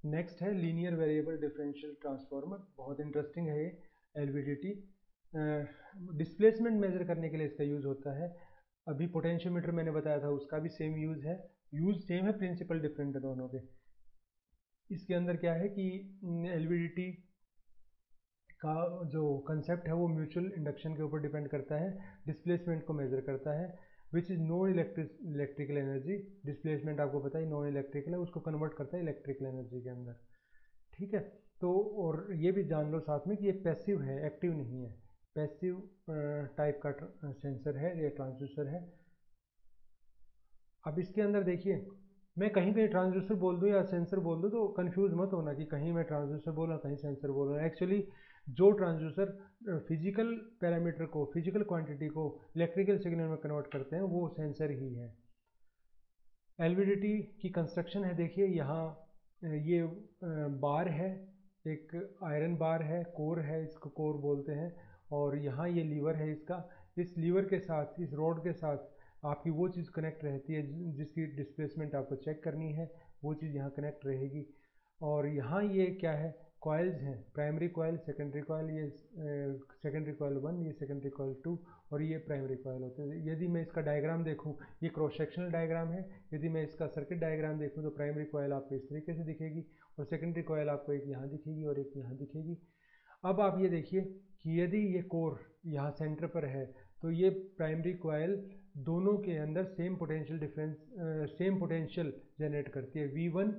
Next है linear variable differential transformer, बहुत interesting है ये। एलवीडीटी डिस्प्लेसमेंट मेजर करने के लिए इसका यूज़ होता है। अभी पोटेंशियोमीटर मैंने बताया था, उसका भी सेम यूज़ सेम है, प्रिंसिपल डिफरेंट है दोनों के। इसके अंदर क्या है कि एलवीडीटी का जो कंसेप्ट है वो म्यूचुअल इंडक्शन के ऊपर डिपेंड करता है, डिस्प्लेसमेंट को मेजर करता है, which is non electrical energy. Displacement आपको पता है नॉन इलेक्ट्रिकल है, उसको कन्वर्ट करता है इलेक्ट्रिकल एनर्जी के अंदर। ठीक है, तो और ये भी जान लो साथ में कि ये पैसिव है, एक्टिव नहीं है। पैसिव टाइप का सेंसर है, ये ट्रांसड्यूसर है। अब इसके अंदर देखिए, मैं कहीं कहीं ट्रांसड्यूसर बोल दूं या सेंसर बोल दूं तो कंफ्यूज मत होना कि कहीं मैं ट्रांसड्यूसर बोल रहा कहीं सेंसर बोल रहा हूँ। एक्चुअली जो ट्रांसड्यूसर फिजिकल पैरामीटर को, फिजिकल क्वांटिटी को इलेक्ट्रिकल सिग्नल में कन्वर्ट करते हैं वो सेंसर ही है। एलवीडीटी की कंस्ट्रक्शन है, देखिए यहाँ ये बार है, एक आयरन बार है, कोर है, इसको कोर बोलते हैं। और यहाँ ये लीवर है इसका, इस लीवर के साथ, इस रोड के साथ आपकी वो चीज़ कनेक्ट रहती है जिसकी डिस्प्लेसमेंट आपको चेक करनी है, वो चीज़ यहाँ कनेक्ट रहेगी। और यहाँ ये क्या है, कॉइल्स हैं, प्राइमरी कॉइल, सेकेंडरी कॉइल, ये सेकेंडरी कॉइल 1, ये सेकेंडरी कॉइल 2 और ये प्राइमरी कॉइल होते हैं। यदि मैं इसका डायग्राम देखूँ, ये क्रॉस सेक्शनल डायग्राम है। यदि मैं इसका सर्किट डायग्राम देखूँ तो प्राइमरी कॉइल आपको इस तरीके से दिखेगी और सेकेंडरी कॉइल आपको एक यहाँ दिखेगी और एक यहाँ दिखेगी। अब आप ये देखिए कि यदि ये कोर यहाँ सेंटर पर है तो ये प्राइमरी कॉइल दोनों के अंदर same potential difference, same potential generate करती है। V1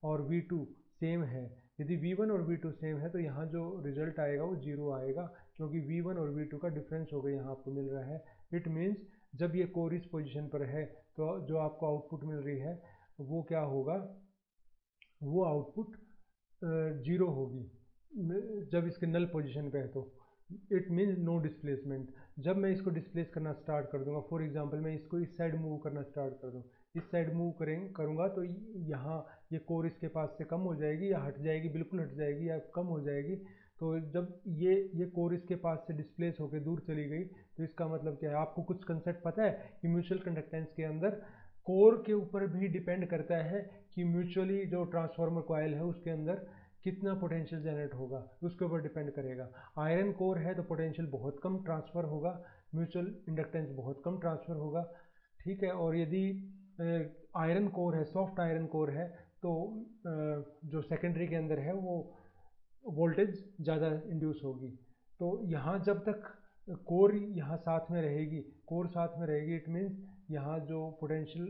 और V2 सेम है। यदि V1 और V2 सेम है तो यहाँ जो रिजल्ट आएगा वो जीरो आएगा, क्योंकि V1 और V2 का डिफरेंस हो गया यहाँ आपको मिल रहा है। इट मीन्स जब ये कोर इस पोजीशन पर है तो जो आपको आउटपुट मिल रही है वो क्या होगा, वो आउटपुट जीरो होगी जब इसके नल पोजीशन पे है। तो इट मीन्स नो डिस्प्लेसमेंट। जब मैं इसको डिस्प्लेस करना स्टार्ट कर दूंगा, फॉर एग्जांपल मैं इसको इस साइड मूव करना स्टार्ट कर दूँ, इस साइड मूव करूँगा तो यहाँ ये कोर इसके पास से कम हो जाएगी या हट जाएगी, बिल्कुल हट जाएगी या कम हो जाएगी। तो जब ये कोर इसके पास से डिस्प्लेस होकर दूर चली गई तो इसका मतलब क्या है, आपको कुछ कंसेप्ट पता है कि म्यूचुअल कंडक्टेंस के अंदर कोर के ऊपर भी डिपेंड करता है कि म्यूचुअली जो ट्रांसफार्मर कॉइल है उसके अंदर कितना पोटेंशियल जनरेट होगा, उसके ऊपर डिपेंड करेगा। आयरन कोर है तो पोटेंशियल बहुत कम ट्रांसफ़र होगा, म्यूचुअल इंडक्टेंस बहुत कम ट्रांसफ़र होगा। ठीक है, और यदि आयरन कोर है, सॉफ्ट आयरन कोर है, तो जो सेकेंडरी के अंदर है वो वोल्टेज ज़्यादा इंड्यूस होगी। तो यहाँ जब तक कोर यहाँ साथ में रहेगी, कोर साथ में रहेगी, इट मीन्स यहाँ जो पोटेंशियल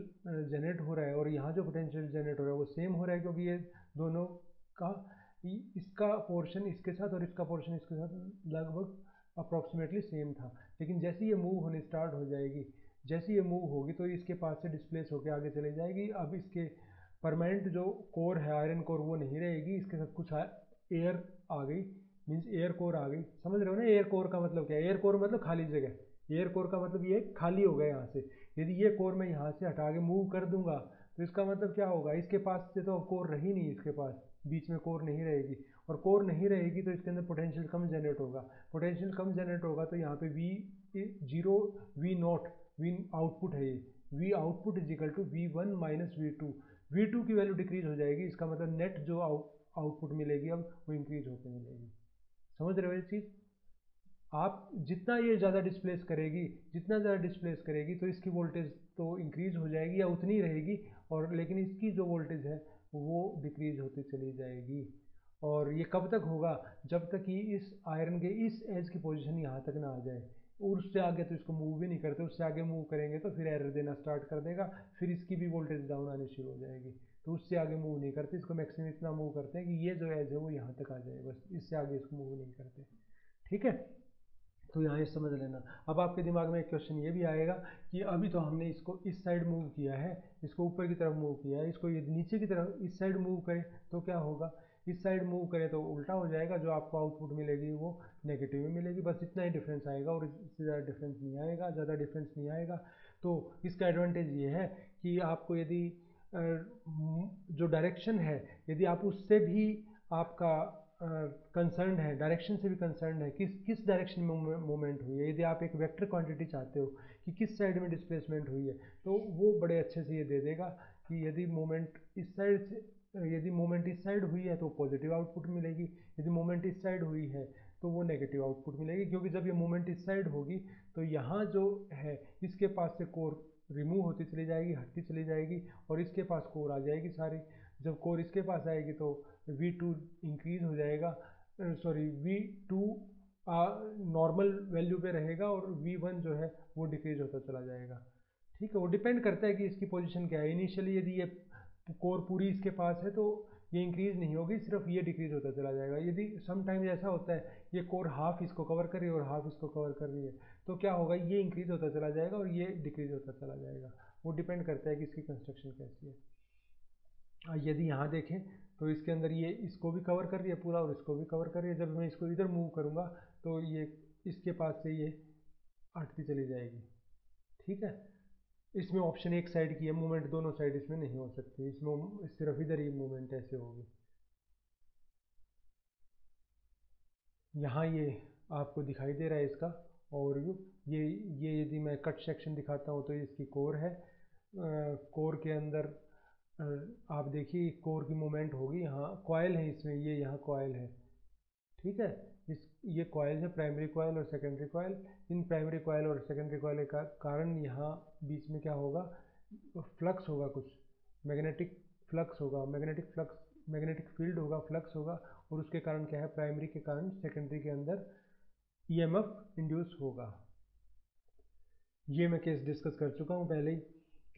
जनरेट हो रहा है और यहाँ जो पोटेंशियल जनरेट हो रहा है वो सेम हो रहा है, क्योंकि ये दोनों का इसका पोर्शन इसके साथ और इसका पोर्शन इसके साथ लगभग अप्रॉक्सीमेटली सेम था। लेकिन जैसे ये मूव होने स्टार्ट हो जाएगी, जैसे ये मूव होगी तो इसके पास से डिस्प्लेस होकर आगे चले जाएगी। अब इसके परमानेंट जो कोर है, आयरन कोर, वो नहीं रहेगी, इसके साथ कुछ एयर आ गई, मीन्स एयर कोर आ गई। समझ रहे हो ना, एयर कोर का मतलब क्या है? एयर कोर मतलब खाली जगह। एयर कोर का मतलब ये खाली हो गया यहाँ से। यदि ये कोर मैं यहाँ से हटा के मूव कर दूंगा तो इसका मतलब क्या होगा, इसके पास से तो कोर रही नहीं, इसके पास बीच में कोर नहीं रहेगी, और कोर नहीं रहेगी तो इसके अंदर पोटेंशियल कम जनरेट होगा। पोटेंशियल कम जनरेट होगा तो यहाँ पे V zero, V naught, V output है, ये V output is equal to V1 minus V2। V2 की वैल्यू डिक्रीज हो जाएगी, इसका मतलब नेट जो आउटपुट मिलेगी अब वो इंक्रीज होकर मिलेगी। समझ रहे हो ये चीज़? आप जितना ये ज़्यादा डिस्प्लेस करेगी, जितना ज़्यादा डिस्प्लेस करेगी तो इसकी वोल्टेज तो इंक्रीज हो जाएगी या उतनी रहेगी, और लेकिन इसकी जो वोल्टेज है वो डिक्रीज होती चली जाएगी। और ये कब तक होगा, जब तक कि इस आयरन के इस एज की पोजीशन यहाँ तक ना आ जाए, और उससे आगे तो इसको मूव भी नहीं करते, उससे आगे मूव करेंगे तो फिर एरर देना स्टार्ट कर देगा, फिर इसकी भी वोल्टेज डाउन आनी शुरू हो जाएगी। तो उससे आगे मूव नहीं करते, इसको मैक्सिमम इतना मूव करते हैं कि ये जो एज है वो यहाँ तक आ जाए, बस इससे आगे इसको मूव नहीं करते। ठीक है, तो यहाँ ये समझ लेना। अब आपके दिमाग में एक क्वेश्चन ये भी आएगा कि अभी तो हमने इसको इस साइड मूव किया है, इसको ऊपर की तरफ मूव किया है, इसको ये नीचे की तरफ इस साइड मूव करें तो क्या होगा, इस साइड मूव करें तो उल्टा हो जाएगा, जो आपको आउटपुट मिलेगी वो नेगेटिव में मिलेगी। बस इतना ही डिफरेंस आएगा और इससे ज़्यादा डिफरेंस नहीं आएगा, ज़्यादा डिफरेंस नहीं आएगा। तो इसका एडवांटेज ये है कि आपको यदि जो डायरेक्शन है, यदि आप उससे भी आपका कंसर्न है, डायरेक्शन से भी कंसर्न है, किस डायरेक्शन में मूवमेंट हुई है, यदि आप एक वेक्टर क्वांटिटी चाहते हो कि किस साइड में डिस्प्लेसमेंट हुई है, तो वो बड़े अच्छे से ये दे देगा कि यदि मूवमेंट इस साइड से यदि मूवमेंट इस साइड हुई है तो पॉजिटिव आउटपुट मिलेगी, यदि मूवमेंट इस साइड हुई है तो वो नेगेटिव आउटपुट मिलेगी, क्योंकि जब ये मूवमेंट इस साइड होगी तो यहाँ जो है इसके पास से कोर रिमूव होती चली जाएगी, हटती चली जाएगी, और इसके पास कोर आ जाएगी सारी। जब कोर इसके पास आएगी तो V2 इंक्रीज हो जाएगा, सॉरी V2 नॉर्मल वैल्यू पे रहेगा और V1 जो है वो डिक्रीज होता चला जाएगा। ठीक है, वो डिपेंड करता है कि इसकी पोजीशन क्या है। इनिशियली यदि ये कोर पूरी इसके पास है तो ये इंक्रीज नहीं होगी, सिर्फ ये डिक्रीज होता चला जाएगा। यदि समटाइम्स ऐसा होता है ये कोर हाफ इसको कवर कर रही है और हाफ इसको कवर कर रही है, तो क्या होगा, ये इंक्रीज होता चला जाएगा और ये डिक्रीज होता चला जाएगा। वो डिपेंड करता है कि इसकी कंस्ट्रक्शन कैसी है। यदि यहाँ देखें तो इसके अंदर ये इसको भी कवर कर रही है पूरा और इसको भी कवर कर रही है। जब मैं इसको इधर मूव करूँगा तो ये इसके पास से ये हटती चली जाएगी। ठीक है, इसमें ऑप्शन एक साइड की है, मूवमेंट दोनों साइड इसमें नहीं हो सकती, इसमें सिर्फ इधर ही मूवमेंट ऐसे होगी। यहाँ ये आपको दिखाई दे रहा है इसका ओवरव्यू। ये यदि मैं कट सेक्शन दिखाता हूँ तो इसकी कोर है, कोर के अंदर आप देखिए कोर की मूवमेंट होगी, यहाँ कॉयल है इसमें, ये यहाँ कॉयल है। ठीक है, ये कॉयल है, प्राइमरी कॉयल और secondary coil. In primary coil और सेकेंडरी कॉयल का कारण यहाँ बीच में क्या होगा, फ्लक्स होगा, कुछ मैग्नेटिक फ्लक्स होगा, मैग्नेटिक फील्ड होगा, फ्लक्स होगा, और उसके कारण क्या है, प्राइमरी के कारण सेकेंडरी के अंदर ईएमएफ इंड्यूस होगा। ये मैं केस डिस्कस कर चुका हूँ पहले ही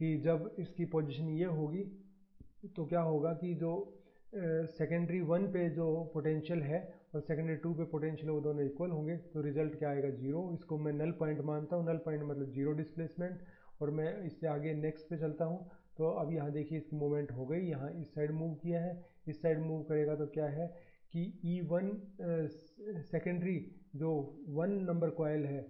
कि जब इसकी पोजीशन ये होगी तो क्या होगा कि जो सेकेंडरी 1 पे जो पोटेंशियल है और सेकेंडरी 2 पे पोटेंशियल है वो दोनों इक्वल होंगे, तो रिजल्ट क्या आएगा, जीरो। इसको मैं नल पॉइंट मानता हूँ, नल पॉइंट मतलब जीरो डिस्प्लेसमेंट। और मैं इससे आगे नेक्स्ट पे चलता हूँ, तो अब यहाँ देखिए इसकी मूवमेंट हो गई, यहाँ इस साइड मूव किया है, इस साइड मूव करेगा तो क्या है कि E1 सेकेंडरी जो 1 नंबर कॉयल है,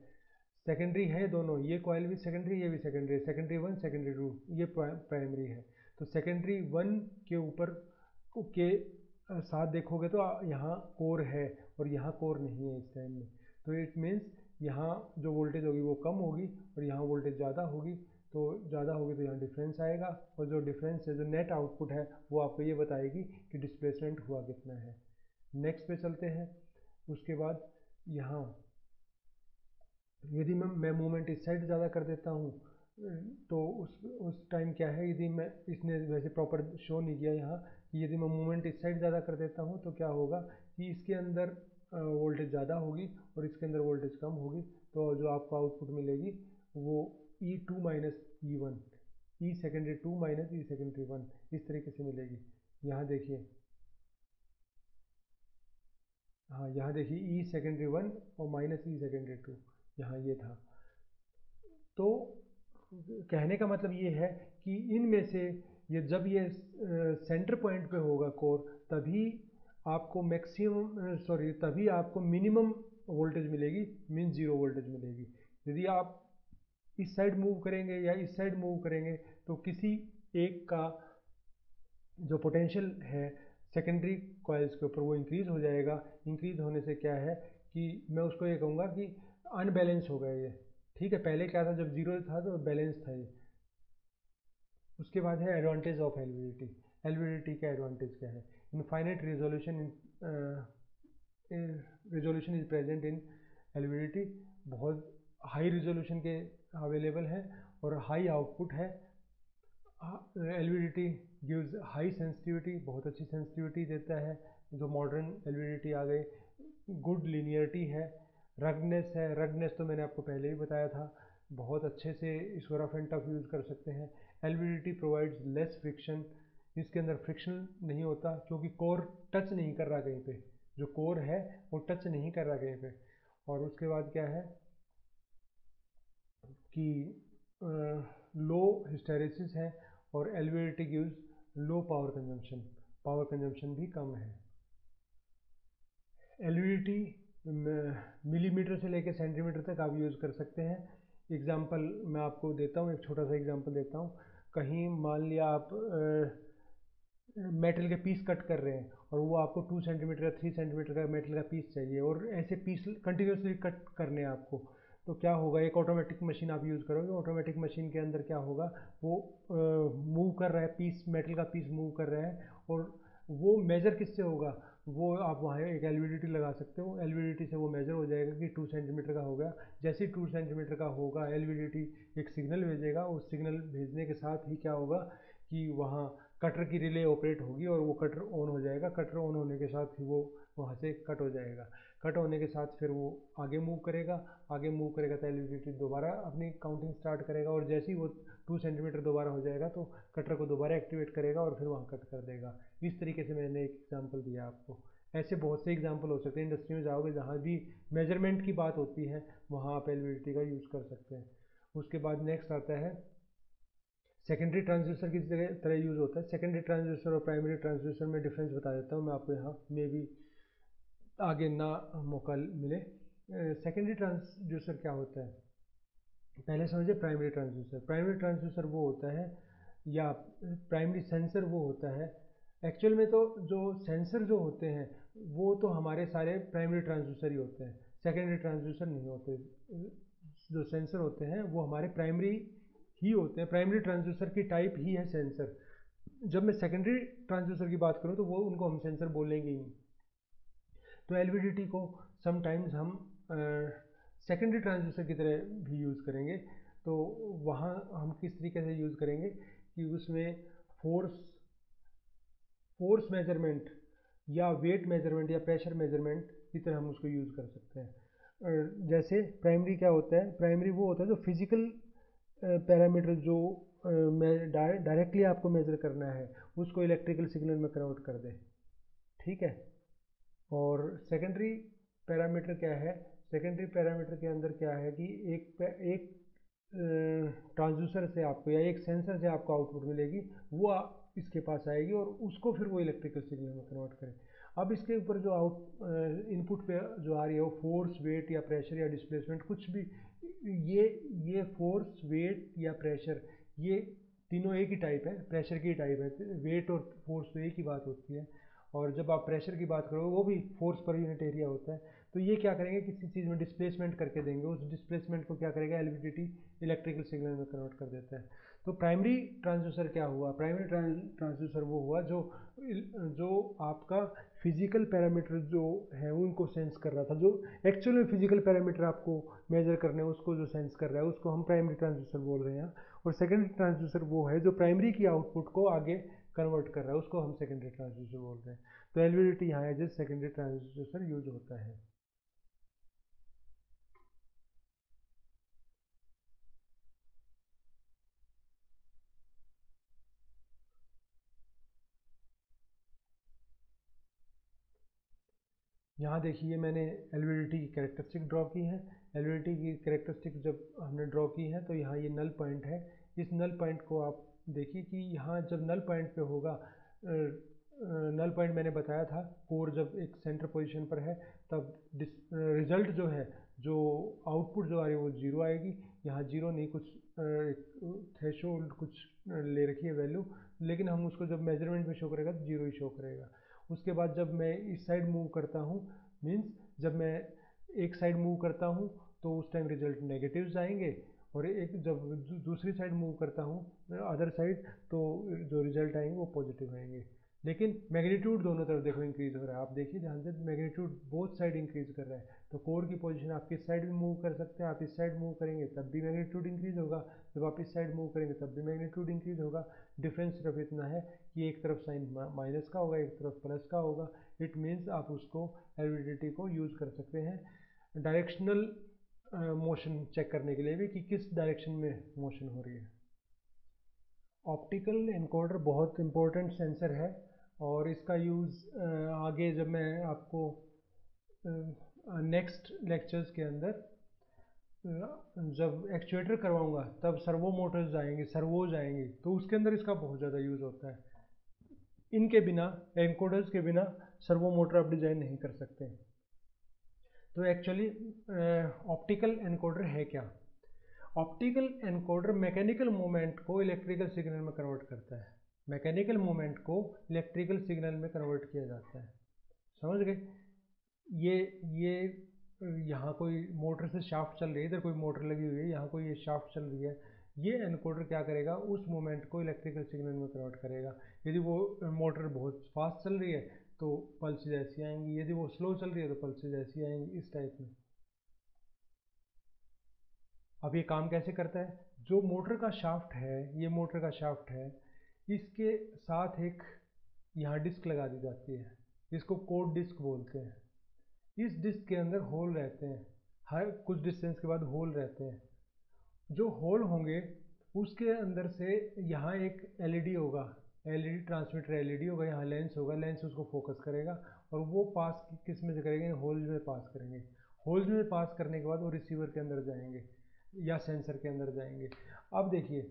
सेकेंडरी है दोनों, ये कॉयल भी सेकेंडरी, ये भी सेकेंडरी है, सेकेंडरी 1 सेकेंडरी 2, ये प्राइमरी है। तो सेकेंडरी 1 के ऊपर के साथ देखोगे तो यहाँ कोर है और यहाँ कोर नहीं है इस टाइम में, तो इट मीन्स यहाँ जो वोल्टेज होगी वो कम होगी और यहाँ वोल्टेज ज़्यादा होगी, तो ज़्यादा होगी तो यहाँ डिफरेंस आएगा, और जो डिफरेंस है, जो नेट आउटपुट है, वो आपको ये बताएगी कि डिस्प्लेसमेंट हुआ कितना है। नेक्स्ट पे चलते हैं। उसके बाद यहाँ यदि मैं मूवमेंट इस साइड ज़्यादा कर देता हूँ तो उस टाइम क्या है, यदि मैं, इसने वैसे प्रॉपर शो नहीं किया यहाँ, कि यदि मैं मूवमेंट इस साइड ज़्यादा कर देता हूँ तो क्या होगा कि इसके अंदर वोल्टेज ज़्यादा होगी और इसके अंदर वोल्टेज कम होगी, तो जो आपको आउटपुट मिलेगी वो E2 माइनस E1, ई सेकेंडरी 2 माइनस ई सेकेंडरी 1, इस तरीके से मिलेगी। यहाँ देखिए, हाँ यहाँ देखिए ई सेकेंडरी 1 और माइनस ई सेकेंडरी 2, यहाँ ये था। तो कहने का मतलब ये है कि इनमें से ये जब ये सेंटर पॉइंट पे होगा कोर, तभी आपको मैक्सिमम तभी आपको मिनिमम वोल्टेज मिलेगी, मीन जीरो वोल्टेज मिलेगी। यदि आप इस साइड मूव करेंगे या इस साइड मूव करेंगे तो किसी एक का जो पोटेंशियल है सेकेंडरी कॉइल्स के ऊपर वो इंक्रीज़ हो जाएगा। इंक्रीज़ होने से क्या है कि मैं उसको ये कहूँगा कि अनबैलेंस हो गया ये। ठीक है, पहले क्या था, जब जीरो था तो बैलेंस था ये। उसके बाद है एडवांटेज ऑफ एलवीडीटी। एलवीडीटी का एडवांटेज क्या है, infinite resolution is present in LVDT. बहुत हाई रिजोल्यूशन के अवेलेबल हैं और हाई आउटपुट है। एलवीडीटी गिव्स हाई सेंसिटिविटी, बहुत अच्छी सेंसिटिविटी देता है जो मॉडर्न एलवीडीटी आ गए। गुड लीनियरिटी है, रगनेस है, रगनेस तो मैंने आपको पहले ही बताया था, बहुत अच्छे से इसको रफ एंड टफ यूज़ कर सकते हैं। एलवीडीटी प्रोवाइड्स लेस फ्रिक्शन, इसके अंदर फ्रिक्शन नहीं होता क्योंकि कोर टच नहीं कर रहा कहीं पे, जो कोर है वो टच नहीं कर रहा कहीं पे। और उसके बाद क्या है कि लो हिस्टेरेसिस है और LVDT gives low power consumption भी कम है। एलवीडीटी मिलीमीटर से लेकर सेंटीमीटर तक आप यूज़ कर सकते हैं। एग्जांपल मैं आपको देता हूँ, एक छोटा सा एग्जांपल देता हूँ। कहीं मान लिया आप मेटल के पीस कट कर रहे हैं और वो आपको 2 सेंटीमीटर या 3 सेंटीमीटर का मेटल का पीस चाहिए और ऐसे पीस कंटिन्यूसली कट करने हैं आपको, तो क्या होगा, एक ऑटोमेटिक मशीन आप यूज़ करोगे, ऑटोमेटिक मशीन के अंदर क्या होगा, वो मूव कर रहा है, पीस मेटल का पीस मूव कर रहा है, और वो मेजर किससे होगा, वो आप वहाँ एक एलवीडीटी लगा सकते हो, एलवीडीटी से वो मेजर हो जाएगा कि 2 सेंटीमीटर का हो गया। जैसे ही 2 सेंटीमीटर का होगा, एलवीडीटी एक सिग्नल भेजेगा, उस सिग्नल भेजने के साथ ही क्या होगा कि वहाँ कटर की रिले ऑपरेट होगी और वो कटर ऑन हो जाएगा। कटर ऑन होने के साथ ही वो वहाँ से कट हो जाएगा। कट होने के साथ फिर वो आगे मूव करेगा, आगे मूव करेगा तो एलवीडीटी दोबारा अपनी काउंटिंग स्टार्ट करेगा, और जैसे ही वो 2 सेंटीमीटर दोबारा हो जाएगा तो कटर को दोबारा एक्टिवेट करेगा और फिर वहाँ कट कर देगा। इस तरीके से मैंने एक एग्जांपल दिया आपको। ऐसे बहुत से एग्जांपल हो सकते हैं, इंडस्ट्री में जाओगे जहाँ भी मेजरमेंट की बात होती है वहाँ आप एलवीडीटी का यूज़ कर सकते हैं। उसके बाद नेक्स्ट आता है सेकेंडरी ट्रांसड्यूसर की तरह यूज़ होता है। सेकेंडरी ट्रांसड्यूसर और प्राइमरी ट्रांसड्यूसर में डिफरेंस बता देता हूँ मैं आपको, यहाँ में भी आगे ना मौका मिले। सेकेंडरी ट्रांसड्यूसर क्या होता है, पहले समझिए प्राइमरी ट्रांसड्यूसर। प्राइमरी ट्रांसड्यूसर वो होता है, या प्राइमरी सेंसर वो होता है। एक्चुअल में तो जो सेंसर जो होते हैं वो तो हमारे सारे प्राइमरी ट्रांसड्यूसर ही होते हैं, सेकेंडरी ट्रांसड्यूसर नहीं होते। जो सेंसर होते हैं वो हमारे प्राइमरी ही होते हैं, प्राइमरी ट्रांसड्यूसर की टाइप ही है सेंसर। जब मैं सेकेंडरी ट्रांसड्यूसर की बात करूँ तो वो उनको हम सेंसर बोलेंगे ही नहीं। तो एलवीडीटी को समटाइम्स हम सेकेंडरी ट्रांसड्यूसर की तरह भी यूज़ करेंगे। तो वहाँ हम किस तरीके से यूज़ करेंगे कि उसमें फोर्स मेजरमेंट या वेट मेजरमेंट या प्रेशर मेजरमेंट की तरह हम उसको यूज़ कर सकते हैं। जैसे प्राइमरी क्या होता है, प्राइमरी वो होता है जो फिजिकल पैरामीटर जो डायरेक्टली आपको मेजर करना है उसको इलेक्ट्रिकल सिग्नल में कन्वर्ट कर दे, ठीक है। और सेकेंडरी पैरामीटर क्या है, सेकेंडरी पैरामीटर के अंदर क्या है कि एक ट्रांसड्यूसर से आपको या एक सेंसर से आपको आउटपुट मिलेगी, वो इसके पास आएगी और उसको फिर वो इलेक्ट्रिकल सिग्नल में कन्वर्ट करे। अब इसके ऊपर जो इनपुट पे जो आ रही है वो फोर्स, वेट या प्रेशर या डिस्प्लेसमेंट कुछ भी, ये फोर्स, वेट या प्रेशर ये तीनों एक ही टाइप है, प्रेशर की टाइप है। वेट और फोर्स तो एक ही बात होती है, और जब आप प्रेशर की बात करोगे वो भी फोर्स पर यूनिट एरिया होता है। तो ये क्या करेंगे, किसी चीज़ में डिस्प्लेसमेंट करके देंगे, उस डिस्प्लेसमेंट को क्या करेगा एलवीडीटी इलेक्ट्रिकल सिग्नल में कन्वर्ट कर देता है। तो प्राइमरी ट्रांसड्यूसर क्या हुआ, प्राइमरी ट्रांसड्यूसर वो हुआ जो आपका फिजिकल पैरामीटर जो है उनको सेंस कर रहा था, जो एक्चुअल में फिजिकल पैरामीटर आपको मेजर करने हैं उसको जो सेंस कर रहा है उसको हम प्राइमरी ट्रांसड्यूसर बोल रहे हैं। और सेकेंडरी ट्रांसड्यूसर वो है जो प्राइमरी की आउटपुट को आगे कन्वर्ट कर रहा है, उसको हम सेकेंडरी ट्रांसड्यूसर बोल रहे हैं। तो एलवीडीटी यहाँ as a secondary transducer use होता है। यहाँ देखिए मैंने एलवीडीटी की कैरेक्टरिस्टिक ड्रॉ की है। एलवीडीटी की कैरेक्टरिस्टिक जब हमने ड्रॉ की है तो यहाँ ये नल पॉइंट है। इस नल पॉइंट को आप देखिए कि यहाँ जब नल पॉइंट पे होगा, नल पॉइंट मैंने बताया था, कोर जब एक सेंटर पोजीशन पर है तब रिजल्ट जो है, जो आउटपुट जो आ रही है वो जीरो आएगी। यहाँ जीरो नहीं, कुछ थ्रेशोल्ड कुछ ले रखी है वैल्यू, लेकिन हम उसको जब मेजरमेंट में शो करेगा तो जीरो ही शो करेगा। उसके बाद जब मैं इस साइड मूव करता हूँ, मीन्स जब मैं एक साइड मूव करता हूँ तो उस टाइम रिजल्ट नेगेटिव्स आएंगे, और एक जब दूसरी साइड मूव करता हूँ अदर साइड तो जो रिजल्ट आएंगे वो पॉजिटिव आएंगे। लेकिन मैग्नीट्यूड दोनों तरफ देखो इंक्रीज हो रहा है, आप देखिए ध्यान से मैग्नीट्यूड बोथ साइड इंक्रीज कर रहा है। तो कोर की पोजीशन आप किस साइड भी मूव कर सकते हैं, आप इस साइड मूव करेंगे तब भी मैग्नीट्यूड इंक्रीज होगा, जब आप इस साइड मूव करेंगे तब भी मैग्नीट्यूड इंक्रीज होगा। डिफरेंस सिर्फ इतना है कि एक तरफ साइन माइनस का होगा, एक तरफ प्लस का होगा। इट मीन्स आप उसको एलवीडीटी को यूज़ कर सकते हैं डायरेक्शनल मोशन चेक करने के लिए भी कि किस डायरेक्शन में मोशन हो रही है। ऑप्टिकल एनकोडर बहुत इम्पोर्टेंट सेंसर है, और इसका यूज़ आगे जब मैं आपको नेक्स्ट लेक्चर्स के अंदर जब एक्चुएटर करवाऊंगा तब सर्वो मोटर्स आएंगे, सर्वोज आएंगे, तो उसके अंदर इसका बहुत ज़्यादा यूज़ होता है। इनके बिना, एनकोडर्स के बिना सर्वो मोटर आप डिज़ाइन नहीं कर सकते। तो एक्चुअली ऑप्टिकल एनकोडर है क्या? ऑप्टिकल एनकोडर मैकेनिकल मूवमेंट को इलेक्ट्रिकल सिग्नल में कन्वर्ट करता है। मैकेनिकल मूवमेंट को इलेक्ट्रिकल सिग्नल में कन्वर्ट किया जाता है, समझ गए? ये यहाँ कोई मोटर से शाफ्ट चल रही है, इधर कोई मोटर लगी हुई है, यहाँ कोई ये शाफ्ट चल रही है, ये एनकोडर क्या करेगा, उस मोमेंट को इलेक्ट्रिकल सिग्नल में कन्वर्ट करेगा। यदि वो मोटर बहुत फास्ट चल रही है तो पल्सेज ऐसी आएंगी, यदि वो स्लो चल रही है तो पल्सेज ऐसी आएंगी, इस टाइप में। अब ये काम कैसे करता है, जो मोटर का शाफ्ट है, ये मोटर का शाफ्ट है, इसके साथ एक यहाँ डिस्क लगा दी जाती है, इसको कोड डिस्क बोलते हैं। इस डिस्क के अंदर होल रहते हैं, हर कुछ डिस्टेंस के बाद होल रहते हैं। जो होल होंगे उसके अंदर से यहाँ एक एलईडी होगा, एलईडी ट्रांसमीटर एलईडी होगा, यहाँ लेंस होगा, लेंस उसको फोकस करेगा और वो पास किस में से करेंगे, होल्स में पास करेंगे। होल्स में पास करने के बाद वो रिसीवर के अंदर जाएंगे या सेंसर के अंदर जाएंगे। अब देखिए,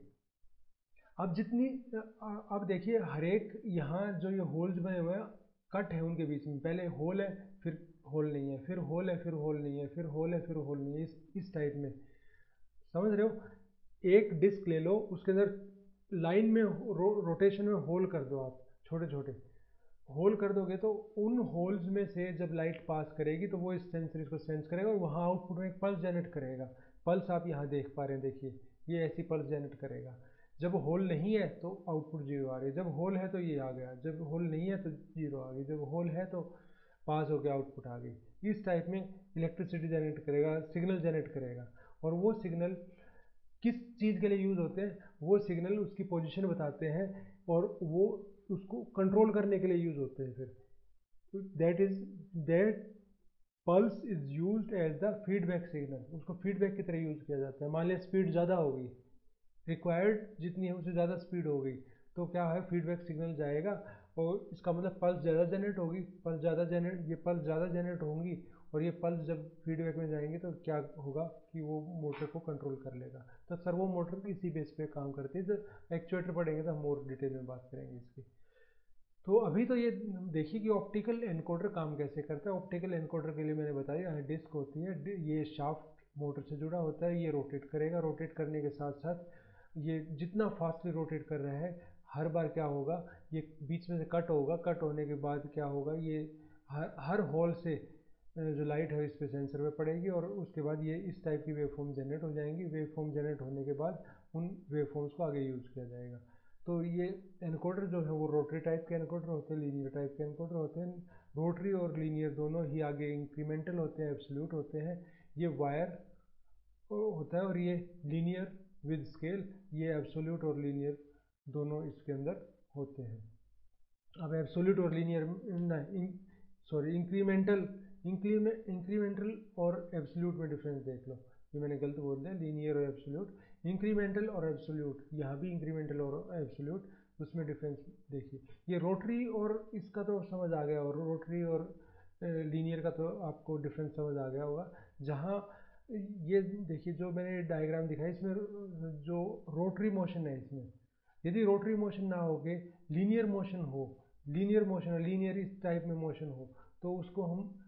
अब जितनी अब देखिए हर एक यहाँ जो ये होल्स बने हुए हैं, कट है उनके बीच में, पहले होल है फिर होल नहीं है, फिर होल है फिर होल नहीं है, फिर होल है फिर होल नहीं है, इस टाइप में, समझ रहे हो। एक डिस्क ले लो, उसके अंदर लाइन में रोटेशन में होल कर दो आप, छोटे छोटे होल कर दोगे तो उन होल्स में से जब लाइट पास करेगी तो वो इस सेंसर इसको सेंस करेगा और वहाँ आउटपुट में एक पल्स जनरेट करेगा। पल्स आप यहाँ देख पा रहे हैं, देखिए ये ऐसी पल्स जनरेट करेगा। जब होल नहीं है तो आउटपुट जीरो आ रही है, जब होल है तो ये आ गया, जब होल नहीं है तो जीरो आ गई, जब होल है तो पास हो गया, आउटपुट आ गई। इस टाइप में इलेक्ट्रिसिटी जनरेट करेगा, सिग्नल जनरेट करेगा। और वो सिग्नल किस चीज़ के लिए यूज़ होते हैं, वो सिग्नल उसकी पोजीशन बताते हैं और वो उसको कंट्रोल करने के लिए यूज़ होते हैं। फिर that pulse is used as the feedback signal, उसको फीडबैक की तरह यूज़ किया जाता है। मान लिया स्पीड ज़्यादा होगी, रिक्वायर्ड जितनी है उससे ज़्यादा स्पीड हो गई तो क्या है, फीडबैक सिग्नल जाएगा और इसका मतलब पल्स ज़्यादा जनरेट होगी, पल्स ज़्यादा जनरेट होंगी और ये पल्स जब फीडबैक में जाएंगे तो क्या होगा कि वो मोटर को कंट्रोल कर लेगा। तो सर्वो मोटर इसी बेस पे काम करती है। जब एक्चुएटर पढ़ेंगे तो हम मोर डिटेल में बात करेंगे इसकी। तो अभी तो ये देखिए कि ऑप्टिकल एनकोडर काम कैसे करता है। ऑप्टिकल एनकोडर के लिए मैंने बताया यहाँ डिस्क होती है, ये शाफ्ट मोटर से जुड़ा होता है, ये रोटेट करेगा, रोटेट करने के साथ साथ ये जितना फास्टली रोटेट कर रहा है, हर बार क्या होगा, ये बीच में से कट होगा, कट होने के बाद क्या होगा, ये हर होल से जो लाइट है इस पे सेंसर पे पड़ेगी और उसके बाद ये इस टाइप की वेवफॉर्म जनरेट हो जाएंगी। वेवफॉर्म जनरेट होने के बाद उन वेवफॉर्म्स को आगे यूज़ किया जाएगा। तो ये एनकोडर जो है वो रोटरी टाइप के एनकोडर होते हैं, लीनियर टाइप के एनकोडर होते हैं। रोटरी और लीनियर दोनों ही आगे इंक्रीमेंटल होते हैं, एब्सोल्यूट होते हैं। ये वायर होता है और ये लीनियर विद स्केल, ये एब्सोल्यूट और लीनियर दोनों इसके अंदर होते हैं। अब एब्सोल्यूट और लीनियर सॉरी इंक्रीमेंटल और एब्सोल्यूट में डिफरेंस देख लो, ये मैंने गलत बोल दिया, लीनियर और एब्सोल्यूट। इंक्रीमेंटल और एब्सोल्यूट, यहाँ भी इंक्रीमेंटल और एब्सोल्यूट, उसमें डिफरेंस देखिए। ये रोटरी और इसका तो समझ आ गया, और रोटरी और लीनियर का तो आपको डिफरेंस समझ आ गया होगा। जहाँ ये देखिए जो मैंने डायग्राम दिखाया, इसमें जो रोटरी मोशन है, इसमें यदि रोटरी मोशन ना हो के लीनियर मोशन हो, लीनियर इस टाइप में मोशन हो, तो उसको हम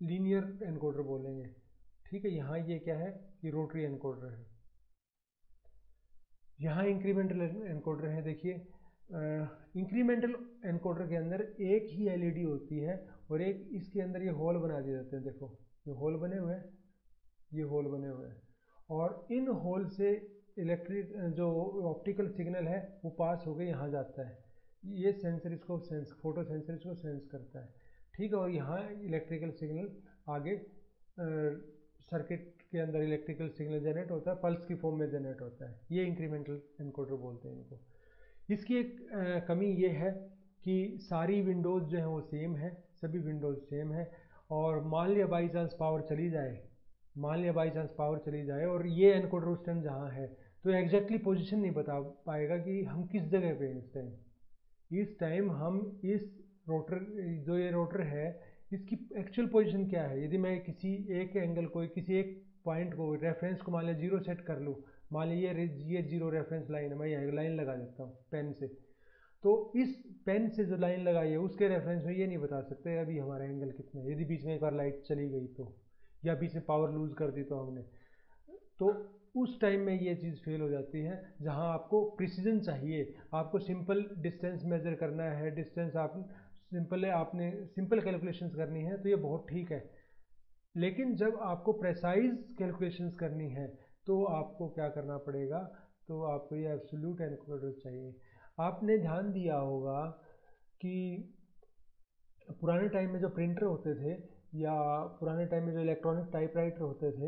लीनियर एनकोडर बोलेंगे। ठीक है, यहाँ ये क्या है कि रोटरी एनकोडर है। यहाँ इंक्रीमेंटल एनकोडर है। देखिए इंक्रीमेंटल एनकोडर के अंदर एक ही एलईडी होती है और एक इसके अंदर ये होल बना दिए जाते हैं। देखो ये होल बने हुए हैं, ये होल बने हुए हैं और इन होल से इलेक्ट्रिक जो ऑप्टिकल सिग्नल है वो पास होकर यहाँ जाता है। ये सेंसर इसको सेंस, फोटो सेंसर इसको सेंस करता है। ठीक है, और यहाँ इलेक्ट्रिकल सिग्नल आगे सर्किट के अंदर इलेक्ट्रिकल सिग्नल जनरेट होता है, पल्स की फॉर्म में जनरेट होता है। ये इंक्रीमेंटल एनकोडर बोलते हैं इनको। इसकी एक कमी ये है कि सारी विंडोज़ जो है वो सेम है, सभी विंडोज़ सेम है। और मान लिया बाई चांस पावर चली जाए, मान लिया बाई चांस पावर चली जाए और ये एनकोडर उस टाइम जहाँ है तो एग्जैक्टली पोजीशन नहीं बता पाएगा कि हम किस जगह पे हैं इस टाइम। इस टाइम हम इस रोटर, जो ये रोटर है, इसकी एक्चुअल पोजीशन क्या है। यदि मैं किसी एक एंगल को, किसी एक पॉइंट को, रेफरेंस को मान लिया जीरो सेट कर लूँ, मान लिया ये जीरो रेफरेंस लाइन है, मैं यहाँ लाइन लगा देता हूँ पेन से, तो इस पेन से जो लाइन लगाई है उसके रेफरेंस में ये नहीं बता सकते अभी हमारा एंगल कितना है। यदि बीच में एक बार लाइट चली गई तो, या बीच में पावर लूज कर दी तो हमने, तो उस टाइम में ये चीज़ फेल हो जाती है। जहाँ आपको प्रिसीजन चाहिए, आपको सिंपल डिस्टेंस मेजर करना है, डिस्टेंस आप सिंपल है, आपने सिंपल कैलकुलेशंस करनी है, तो ये बहुत ठीक है। लेकिन जब आपको प्रेसाइज कैलकुलेशंस करनी है तो आपको क्या करना पड़ेगा, तो आपको ये एब्सोल्यूट एनकोडर चाहिए। आपने ध्यान दिया होगा कि पुराने टाइम में जो प्रिंटर होते थे, या पुराने टाइम में जो इलेक्ट्रॉनिक टाइपराइटर होते थे,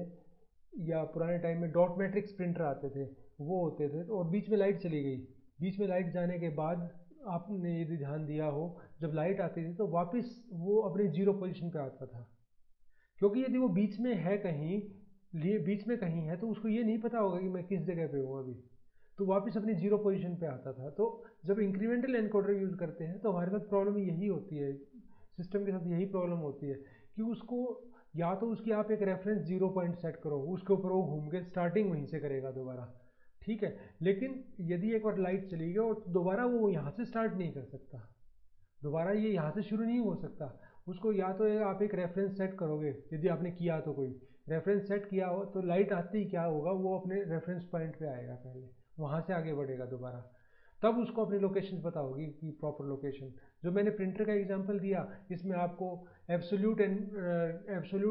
या पुराने टाइम में डॉट मैट्रिक्स प्रिंटर आते थे, वो होते थे, तो और बीच में लाइट चली गई। बीच में लाइट जाने के बाद आपने यदि ध्यान दिया हो, जब लाइट आती थी तो वापस वो अपनी जीरो पोजीशन पे आता था, क्योंकि यदि वो बीच में है कहीं, बीच में कहीं है, तो उसको ये नहीं पता होगा कि मैं किस जगह पे हूँ अभी, तो वापस अपनी जीरो पोजीशन पे आता था। तो जब इंक्रीमेंटल एनकोडर यूज़ करते हैं तो हमारे साथ प्रॉब्लम यही होती है, सिस्टम के साथ यही प्रॉब्लम होती है कि उसको या तो उसकी आप एक रेफरेंस जीरो पॉइंट सेट करो, उसके ऊपर वो घूम के स्टार्टिंग वहीं से करेगा दोबारा, ठीक है। लेकिन यदि एक बार लाइट चली गई और दोबारा वो यहाँ से स्टार्ट नहीं कर सकता, दोबारा ये यहाँ से शुरू नहीं हो सकता। उसको या तो आप एक रेफरेंस सेट करोगे, यदि आपने किया तो कोई रेफरेंस सेट किया हो, तो लाइट आते ही क्या होगा, वो अपने रेफरेंस पॉइंट पे आएगा, पहले वहाँ से आगे बढ़ेगा दोबारा, तब उसको अपनी लोकेशन पता होगी कि प्रॉपर लोकेशन। जो मैंने प्रिंटर का एग्जांपल दिया, इसमें आपको एब्सोल्यूट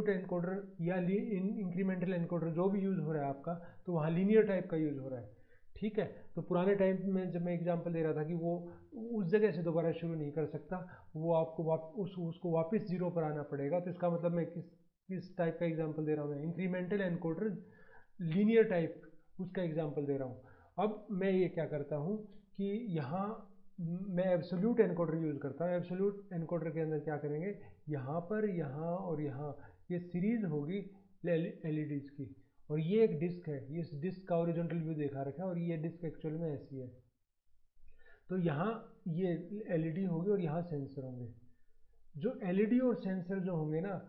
एनकोडर या इंक्रीमेंटल एनकोडर जो भी यूज़ हो रहा है आपका, तो वहाँ लीनियर टाइप का यूज़ हो रहा है, ठीक है। तो पुराने टाइम में जब मैं एग्जांपल दे रहा था कि वो उस जगह से दोबारा शुरू नहीं कर सकता, वो आपको उसको वापस जीरो पर आना पड़ेगा। तो इसका मतलब मैं किस टाइप का एग्जांपल दे रहा हूँ, मैं इंक्रीमेंटल एनकोडर लीनियर टाइप उसका एग्जांपल दे रहा हूँ। अब मैं ये क्या करता हूँ कि यहाँ मैं एब्सोल्यूट एनकोडर यूज़ करता हूँ। एब्सोल्यूट एनकोडर के अंदर क्या करेंगे, यहाँ पर, यहाँ और यहाँ ये सीरीज़ होगी एलईडीज़ की, और ये एक डिस्क है, ये इस डिस्क का ओरिजेंटल व्यू देखा रखा है, और ये डिस्क एक्चुअल में ऐसी है। तो यहाँ ये एलईडी होगी और यहाँ सेंसर होंगे। जो एलईडी और सेंसर जो होंगे ना,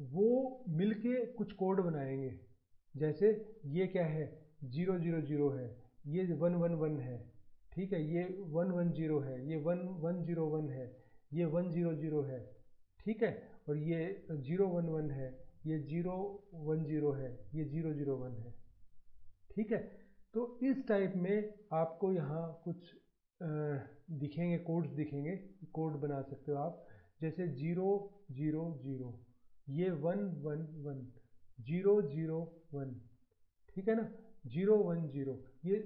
वो मिलके कुछ कोड बनाएंगे। जैसे ये क्या है, 000 है, ये 111 है, ठीक है, ये 110 है, ये 1101 है, ये 100 है, ठीक है, और ये 011 है, ये 010 है, ये 001 है, ठीक है। तो इस टाइप में आपको यहाँ कुछ दिखेंगे, कोड्स दिखेंगे, कोड बना सकते हो आप। जैसे 000, ये 111, 001, ठीक है ना, 010, ये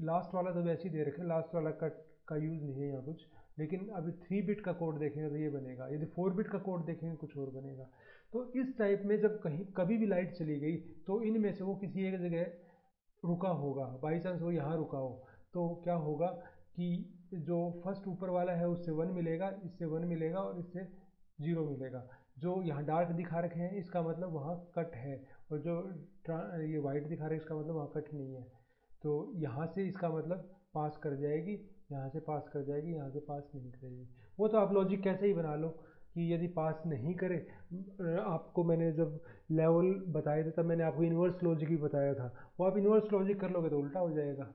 लास्ट वाला तो वैसे ही दे रखे, लास्ट वाला कट का यूज़ नहीं है यहाँ कुछ। लेकिन अभी 3 बिट का कोड देखेंगे तो ये बनेगा, यदि 4 बिट का कोड देखेंगे कुछ और बनेगा। तो इस टाइप में जब कहीं कभी भी लाइट चली गई, तो इनमें से वो किसी एक जगह रुका होगा, बाई चांस वो यहाँ रुका हो, तो क्या होगा कि जो फर्स्ट ऊपर वाला है उससे 1 मिलेगा, इससे 1 मिलेगा, और इससे 0 मिलेगा। जो यहाँ डार्क दिखा रखे हैं इसका मतलब वहाँ कट है, और जो ये वाइट दिखा रहे हैं इसका मतलब वहाँ कट नहीं है। तो यहाँ से इसका मतलब पास कर जाएगी, यहाँ से पास कर जाएगी, यहाँ से पास नहीं करेगी। वो तो आप लॉजिक कैसे ही बना लो कि यदि पास नहीं करे, आपको मैंने जब लेवल बताए थे तब मैंने आपको इन्वर्स लॉजिक भी बताया था, वो आप इन्वर्स लॉजिक कर लोगे तो उल्टा हो जाएगा।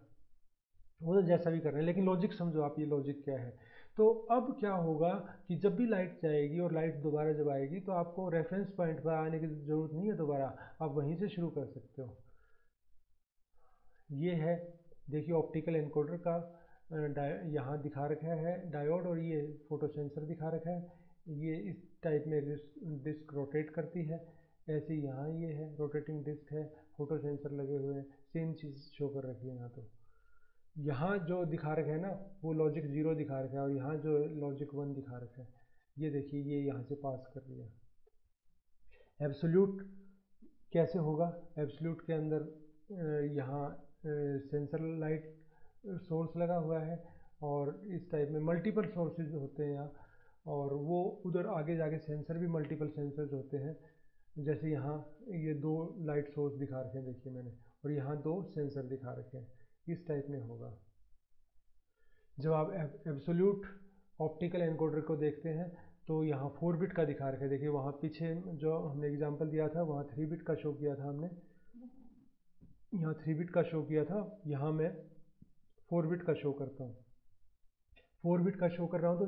वो तो जैसा भी कर रहे हैं, लेकिन लॉजिक समझो आप, ये लॉजिक क्या है। तो अब क्या होगा कि जब भी लाइट जाएगी और लाइट दोबारा जब आएगी, तो आपको रेफरेंस पॉइंट पर आने की ज़रूरत नहीं है, दोबारा आप वहीं से शुरू कर सकते हो। ये है, देखिए ऑप्टिकल एनकोडर का यहाँ दिखा रखा है डायोड, और ये फोटो सेंसर दिखा रखा है। ये इस टाइप में डिस्क रोटेट करती है, ऐसे ही यहाँ ये है, रोटेटिंग डिस्क है, फोटो सेंसर लगे हुए हैं, सेम चीज़ शो कर रखी है यहाँ। तो यहाँ जो दिखा रखा है ना, वो लॉजिक 0 दिखा रखा है, और यहाँ जो लॉजिक 1 दिखा रखा है, ये देखिए ये यहाँ से पास कर रही है। एब्सोल्यूट कैसे होगा, एब्सोल्यूट के अंदर यहाँ सेंसर लाइट सोर्स लगा हुआ है, और इस टाइप में मल्टीपल सोर्सेज होते हैं यहाँ, और वो उधर आगे जाके सेंसर भी मल्टीपल सेंसर्स होते हैं। जैसे यहाँ ये 2 लाइट सोर्स दिखा रखे हैं देखिए मैंने, और यहाँ 2 सेंसर दिखा रखे हैं, इस टाइप में होगा। जब आप एब्सोल्यूट ऑप्टिकल एनकोडर को देखते हैं, तो यहाँ 4 बिट का दिखा रखा है, देखिए वहाँ पीछे जो हमने एग्जांपल दिया था वहाँ 3 बिट का शो किया था हमने, यहाँ 3 बिट का शो किया था, यहाँ मैं 4 बिट का शो करता हूँ। 4 बिट का शो कर रहा हूँ तो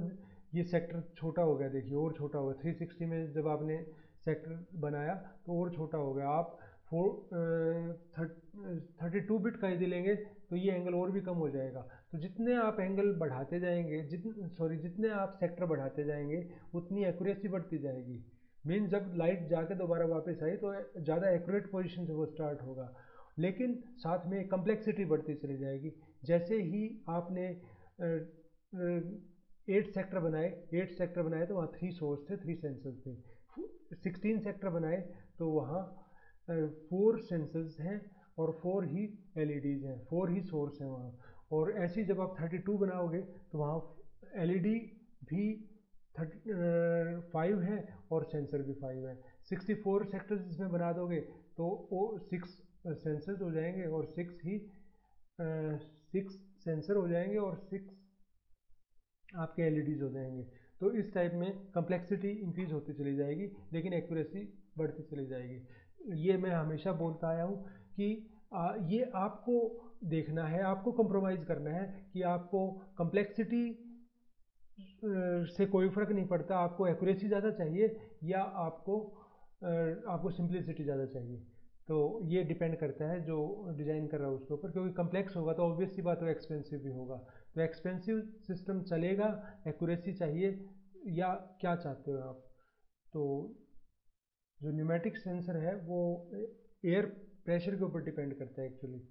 ये सेक्टर छोटा हो गया, देखिए और छोटा हो गया। 360 में जब आपने सेक्टर बनाया तो और छोटा हो गया। आप 32 बिट का यदि लेंगे तो ये एंगल और भी कम हो जाएगा। तो जितने आप एंगल बढ़ाते जाएंगे, जितने आप सेक्टर बढ़ाते जाएंगे, उतनी एक्यूरेसी बढ़ती जाएगी। मीन जब लाइट जाके दोबारा वापस आई तो ज़्यादा एक्यूरेट पोजीशन से वो स्टार्ट होगा, लेकिन साथ में कम्प्लेक्सिटी बढ़ती चली जाएगी। जैसे ही आपने 8 सेक्टर बनाए तो वहाँ 3 सोर्स थे, 3 सेंसर्स थे। 16 सेक्टर बनाए तो वहाँ 4 सेंसर्स हैं और 4 ही LEDs हैं, 4 ही सोर्स हैं वहाँ। और ऐसे ही जब आप 32 बनाओगे तो वहाँ LED भी 5 है और सेंसर भी 5 है। 64 सेक्टर्स इसमें बना दोगे तो वो 6 सेंसर्स हो जाएंगे और 6 सेंसर हो जाएंगे और 6 आपके LEDs हो जाएंगे। तो इस टाइप में कम्प्लेक्सिटी इंक्रीज होती चली जाएगी लेकिन एक्यूरेसी बढ़ती चली जाएगी। ये मैं हमेशा बोलता आया हूँ कि ये आपको देखना है, आपको कंप्रोमाइज़ करना है कि आपको कम्प्लेक्सिटी से कोई फ़र्क नहीं पड़ता, आपको एक्यूरेसी ज़्यादा चाहिए या आपको सिंप्लिसिटी ज़्यादा चाहिए। तो ये डिपेंड करता है जो डिज़ाइन कर रहा है उसके ऊपर, क्योंकि कम्प्लेक्स होगा तो ऑब्वियस सी बात है एक्सपेंसिव भी होगा। तो एक्सपेंसिव सिस्टम चलेगा, एक्यूरेसी चाहिए या क्या चाहते हो आप? तो जो न्यूमेटिक सेंसर है वो एयर प्रेशर के ऊपर डिपेंड करता है एक्चुअली।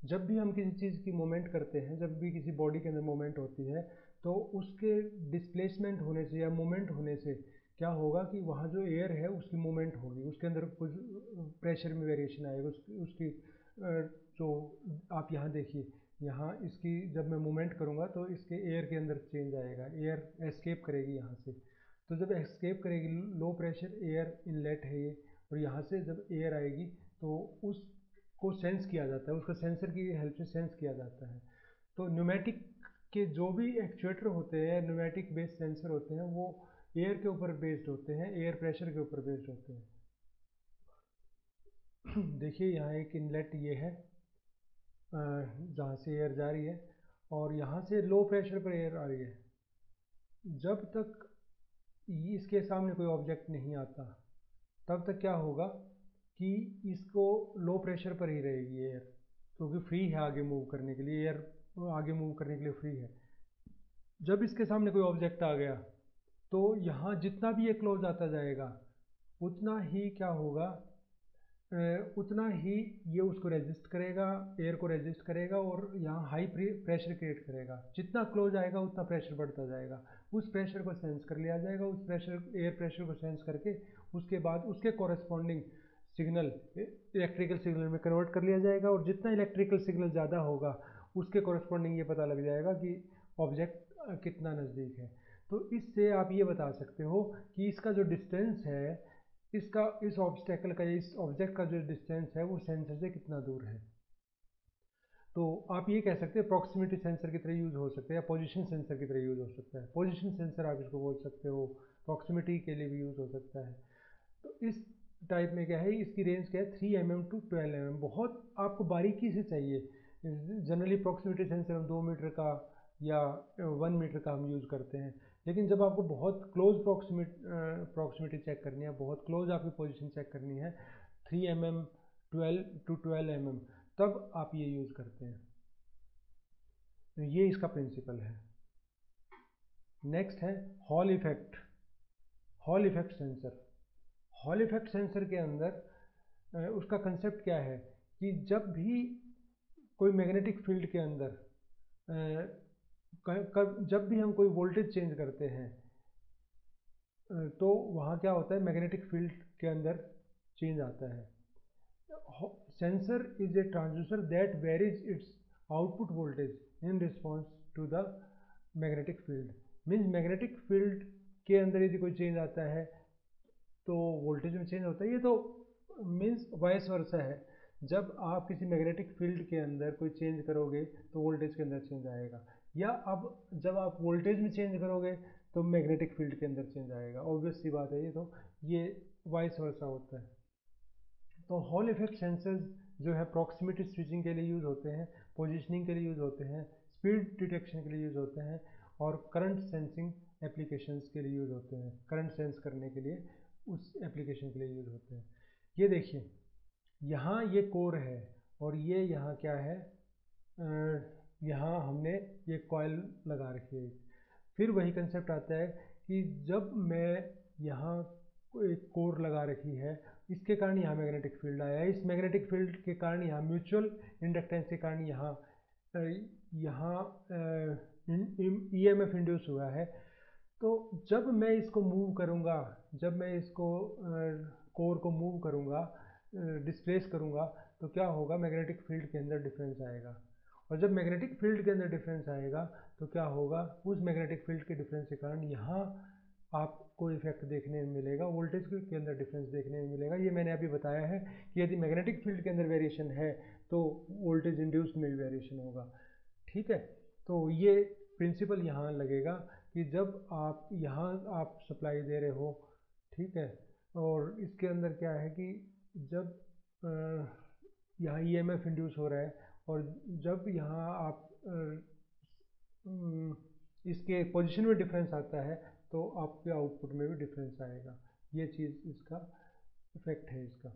जब भी हम किसी चीज़ की मूवमेंट करते हैं, जब भी किसी बॉडी के अंदर मूवमेंट होती है तो उसके डिस्प्लेसमेंट होने से या मूवमेंट होने से क्या होगा कि वहाँ जो एयर है उसकी मूवमेंट होगी, उसके अंदर कुछ प्रेशर में वेरिएशन आएगा, उसकी जो आप यहाँ देखिए, यहाँ इसकी जब मैं मूवमेंट करूँगा तो इसके एयर के अंदर चेंज आएगा, एयर एस्केप करेगी यहाँ से। तो जब एस्केप करेगी, लो प्रेशर एयर इनलेट है ये, और यहाँ से जब एयर आएगी तो उसको सेंस किया जाता है, उसका सेंसर की हेल्प से सेंस किया जाता है। तो न्यूमेटिक के जो भी एक्चुएटर होते हैं, न्यूमेटिक बेस्ड सेंसर होते हैं, वो एयर के ऊपर बेस्ड होते हैं, एयर प्रेशर के ऊपर बेस्ड होते हैं। देखिए यहाँ एक इनलेट ये है जहाँ से एयर जा रही है और यहाँ से लो प्रेशर पर एयर आ रही है। जब तक इसके सामने कोई ऑब्जेक्ट नहीं आता तब तक क्या होगा कि इसको लो प्रेशर पर ही रहेगी एयर, क्योंकि फ्री है आगे मूव करने के लिए, एयर आगे मूव करने के लिए फ्री है। जब इसके सामने कोई ऑब्जेक्ट आ गया तो यहाँ जितना भी ये क्लोज आता जाएगा उतना ही क्या होगा, उतना ही ये उसको रेजिस्ट करेगा, एयर को रेजिस्ट करेगा और यहाँ हाई प्रेशर क्रिएट करेगा। जितना क्लोज आएगा उतना प्रेशर बढ़ता जाएगा, उस प्रेशर को सेंस कर लिया जाएगा, उस प्रेशर एयर प्रेशर को सेंस करके उसके बाद उसके कॉरस्पॉन्डिंग सिग्नल इलेक्ट्रिकल सिग्नल में कन्वर्ट कर लिया जाएगा। और जितना इलेक्ट्रिकल सिग्नल ज़्यादा होगा उसके कॉरस्पॉन्डिंग ये पता लग जाएगा कि ऑब्जेक्ट कितना नज़दीक है। तो इससे आप ये बता सकते हो कि इसका जो डिस्टेंस है, इसका इस ऑब्स्टेकल का, इस ऑब्जेक्ट का जो डिस्टेंस है वो सेंसर से कितना दूर है। तो आप ये कह सकते हैं प्रॉक्सिमिटी सेंसर की तरह यूज़ हो सकता है या पोजीशन सेंसर की तरह यूज़ हो सकता है। पोजीशन सेंसर आप इसको बोल सकते हो, प्रॉक्सिमिटी के लिए भी यूज़ हो सकता है। तो इस टाइप में क्या है, इसकी रेंज क्या है 3 mm to 12 mm। बहुत आपको बारीकी से चाहिए। जनरली प्रॉक्सिमिटी सेंसर हम 2 मीटर का या 1 मीटर का हम यूज़ करते हैं, लेकिन जब आपको बहुत क्लोज प्रॉक्सिमिटी चेक करनी है, बहुत क्लोज आपकी पोजीशन चेक करनी है 3 mm 12 mm, तब आप ये यूज़ करते हैं। तो ये इसका प्रिंसिपल है। नेक्स्ट है hall effect. Hall effect sensor, hall effect sensor के अंदर उसका कंसेप्ट क्या है कि जब भी कोई मैग्नेटिक फील्ड के अंदर जब भी हम कोई वोल्टेज चेंज करते हैं तो वहाँ क्या होता है, मैग्नेटिक फील्ड के अंदर चेंज आता है। Sensor is a transducer that varies its output voltage in response to the magnetic field. Means magnetic field के अंदर यदि कोई चेंज आता है तो वोल्टेज में चेंज होता है। ये तो मीन्स वाइस वर्सा है, जब आप किसी मैग्नेटिक फील्ड के अंदर कोई चेंज करोगे तो वोल्टेज के अंदर चेंज आएगा, या अब जब आप वोल्टेज में चेंज करोगे तो मैग्नेटिक फील्ड के अंदर चेंज आएगा। ऑब्वियस सी बात है, ये वाइस वर्सा होता है। तो हॉल इफेक्ट सेंसर्स जो है प्रॉक्सिमिटी स्विचिंग के लिए यूज़ होते हैं, पोजीशनिंग के लिए यूज़ होते हैं, स्पीड डिटेक्शन के लिए यूज़ होते हैं और करंट सेंसिंग एप्लीकेशंस के लिए यूज़ होते हैं। करंट सेंस करने के लिए उस एप्लीकेशन के लिए यूज़ होते हैं। ये देखिए यहाँ ये कोर है और ये यहाँ क्या है, यहाँ हमने ये कॉइल लगा रखी है। फिर वही कंसेप्ट आता है कि जब मैं यहाँ एक कोर लगा रखी है, इसके कारण यहाँ मैग्नेटिक फील्ड आया है। इस मैग्नेटिक फील्ड के कारण यहाँ म्यूचुअल इंडक्टेंस के कारण यहाँ ईएमएफ इंड्यूस हुआ है। तो जब मैं इसको मूव करूँगा, जब मैं इसको कोर को मूव करूँगा, डिस्प्लेस करूँगा, तो क्या होगा, मैग्नेटिक फील्ड के अंदर डिफरेंस आएगा। और जब मैग्नेटिक फील्ड के अंदर डिफरेंस आएगा तो क्या होगा, उस मैग्नेटिक फील्ड के डिफरेंस के कारण यहाँ आपको इफेक्ट देखने में मिलेगा, वोल्टेज के अंदर डिफरेंस देखने में मिलेगा। ये मैंने अभी बताया है कि यदि मैग्नेटिक फील्ड के अंदर वेरिएशन है तो वोल्टेज इंड्यूस्ड में भी वेरिएशन होगा। ठीक है, तो ये प्रिंसिपल यहाँ लगेगा कि जब आप सप्लाई दे रहे हो, ठीक है, और इसके अंदर क्या है कि जब यहाँ ईएमएफ इंड्यूस हो रहा है और जब यहाँ आप इसके पोजीशन में डिफरेंस आता है तो आपके आउटपुट में भी डिफरेंस आएगा। ये चीज़ इसका इफेक्ट है इसका,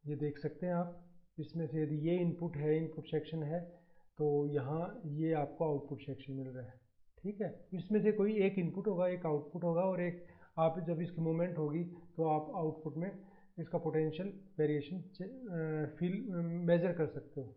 ये देख सकते हैं आप। इसमें से यदि ये इनपुट है, इनपुट सेक्शन है, तो यहाँ ये आपको आउटपुट सेक्शन मिल रहा है। ठीक है, इसमें से कोई एक इनपुट होगा, एक आउटपुट होगा, और एक आप जब इसकी मूवमेंट होगी तो आप आउटपुट में इसका पोटेंशियल वेरिएशन फील मेजर कर सकते हो।